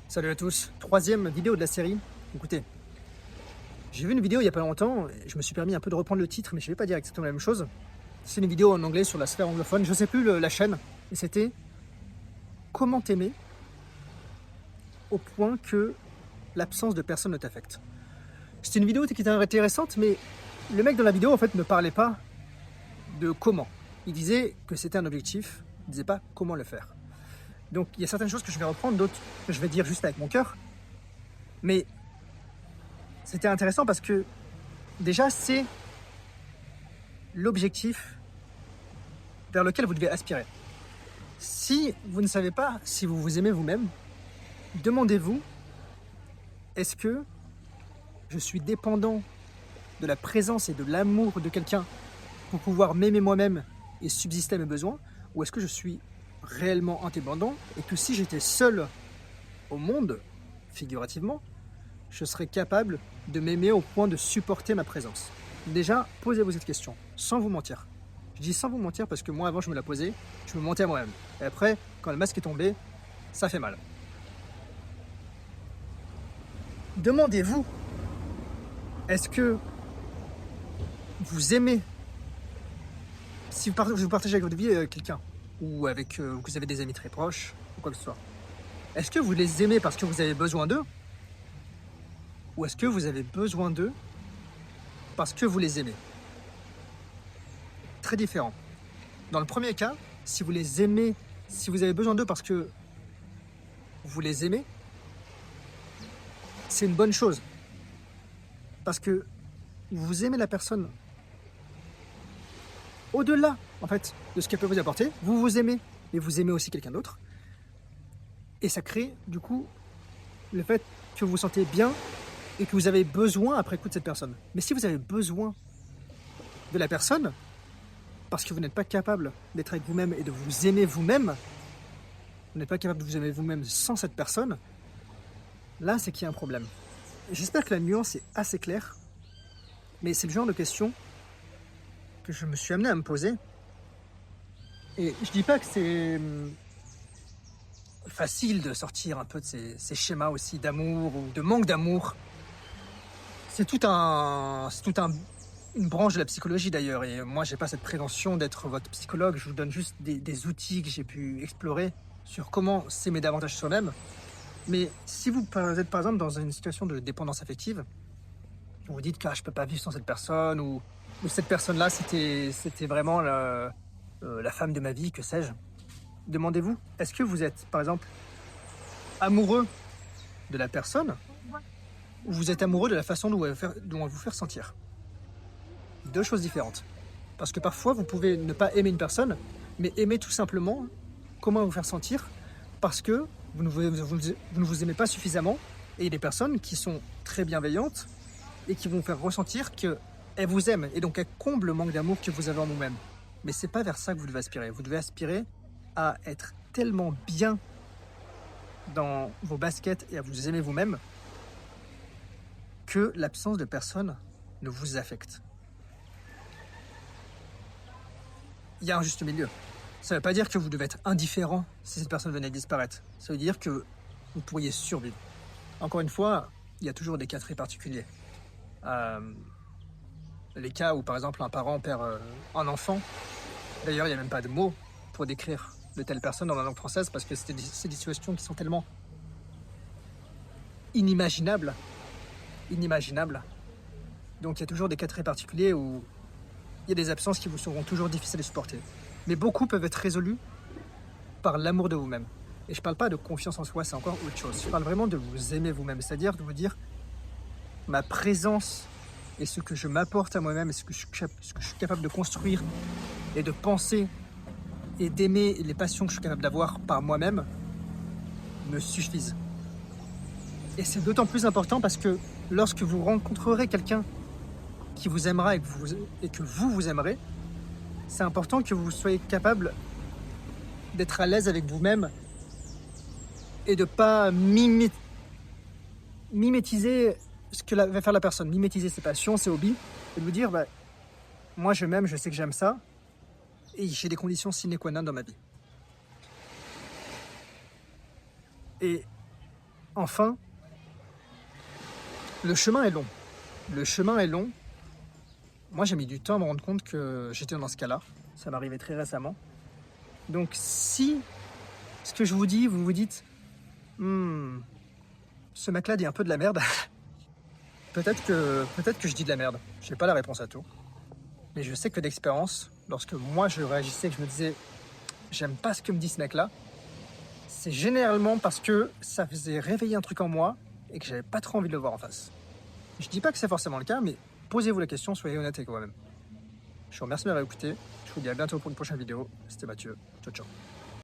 Salut à tous, troisième vidéo de la série. Écoutez, j'ai vu une vidéo il y a pas longtemps, et je me suis permis un peu de reprendre le titre, mais je ne vais pas dire exactement la même chose. C'est une vidéo en anglais sur la sphère anglophone, je sais plus la chaîne, et c'était comment t'aimer au point que l'absence de personne ne t'affecte. C'était une vidéo qui était intéressante, mais le mec dans la vidéo en fait ne parlait pas de comment. Il disait que c'était un objectif, il disait pas comment le faire. Donc il y a certaines choses que je vais reprendre, d'autres que je vais dire juste avec mon cœur, mais c'était intéressant parce que déjà c'est l'objectif vers lequel vous devez aspirer. Si vous ne savez pas si vous vous aimez vous-même, demandez-vous, est-ce que je suis dépendant de la présence et de l'amour de quelqu'un pour pouvoir m'aimer moi-même et subsister à mes besoins, ou est-ce que je suis réellement indépendant et que si j'étais seul au monde, figurativement, je serais capable de m'aimer au point de supporter ma présence? Déjà, posez-vous cette question, sans vous mentir. Je dis sans vous mentir parce que moi, avant, je me la posais, je me mentais à moi-même. Et après, quand le masque est tombé, ça fait mal. Demandez-vous, est-ce que vous aimez, si vous partagez avec votre vie quelqu'un, ou avec que vous avez des amis très proches, ou quoi que ce soit, est-ce que vous les aimez parce que vous avez besoin d'eux, ou est-ce que vous avez besoin d'eux parce que vous les aimez? Très différent. Dans le premier cas, si vous les aimez, si vous avez besoin d'eux parce que vous les aimez, c'est une bonne chose. Parce que vous aimez la personne au-delà, en fait, de ce qu'elle peut vous apporter. Vous vous aimez, mais vous aimez aussi quelqu'un d'autre. Et ça crée, du coup, le fait que vous vous sentez bien et que vous avez besoin, après coup, de cette personne. Mais si vous avez besoin de la personne, parce que vous n'êtes pas capable d'être avec vous-même et de vous aimer vous-même, vous n'êtes pas capable de vous aimer vous-même sans cette personne, là, c'est qu'il y a un problème. J'espère que la nuance est assez claire, mais c'est le genre de question que je me suis amené à me poser. Et je dis pas que c'est facile de sortir un peu de ces schémas aussi d'amour ou de manque d'amour. C'est une branche de la psychologie d'ailleurs, et moi j'ai pas cette prétention d'être votre psychologue, je vous donne juste des outils que j'ai pu explorer sur comment s'aimer davantage soi-même. Mais si vous êtes par exemple dans une situation de dépendance affective, vous vous dites que je peux pas vivre sans cette personne, ou cette personne-là c'était vraiment la femme de ma vie, que sais-je. Demandez-vous, est-ce que vous êtes par exemple amoureux de la personne, ou vous êtes amoureux de la façon dont elle vous fait ressentir? Deux choses différentes. Parce que parfois, vous pouvez ne pas aimer une personne, mais aimer tout simplement comment vous faire sentir, parce que vous ne vous aimez pas suffisamment. Et il y a des personnes qui sont très bienveillantes et qui vont faire ressentir qu'elles vous aiment, et donc elles comblent le manque d'amour que vous avez en vous-même. Mais c'est pas vers ça que vous devez aspirer. Vous devez aspirer à être tellement bien dans vos baskets et à vous aimer vous-même que l'absence de personne ne vous affecte. Il y a un juste milieu. Ça ne veut pas dire que vous devez être indifférent si cette personne venait à disparaître. Ça veut dire que vous pourriez survivre. Encore une fois, il y a toujours des cas très particuliers. Les cas où, par exemple, un parent perd un enfant. D'ailleurs, il n'y a même pas de mots pour décrire de telles personnes dans la langue française, parce que c'est des situations qui sont tellement inimaginables. Inimaginables. Donc il y a toujours des cas très particuliers où il y a des absences qui vous seront toujours difficiles à supporter. Mais beaucoup peuvent être résolus par l'amour de vous-même. Et je ne parle pas de confiance en soi, c'est encore autre chose. Je parle vraiment de vous aimer vous-même, c'est-à-dire de vous dire ma présence et ce que je m'apporte à moi-même et ce que je suis capable de construire et de penser et d'aimer, et les passions que je suis capable d'avoir par moi-même me suffisent. Et c'est d'autant plus important parce que lorsque vous rencontrerez quelqu'un qui vous aimera et que vous aimerez, c'est important que vous soyez capable d'être à l'aise avec vous-même et de ne pas mimétiser ce que va faire la personne, mimétiser ses passions, ses hobbies, et de vous dire, moi je m'aime, je sais que j'aime ça, et j'ai des conditions sine qua non dans ma vie. Et Enfin, le chemin est long. Le chemin est long. Moi, j'ai mis du temps à me rendre compte que j'étais dans ce cas-là. Ça m'arrivait très récemment. Donc, si ce que je vous dis, vous vous dites, ce mec-là dit un peu de la merde, peut-être que je dis de la merde. Je n'ai pas la réponse à tout. Mais je sais que d'expérience, lorsque moi je réagissais, que je me disais, j'aime pas ce que me dit ce mec-là, c'est généralement parce que ça faisait réveiller un truc en moi et que j'avais pas trop envie de le voir en face. Je dis pas que c'est forcément le cas, mais posez-vous la question, soyez honnête avec vous-même. Je vous remercie de m'avoir écouté. Je vous dis à bientôt pour une prochaine vidéo. C'était Mathieu. Ciao, ciao.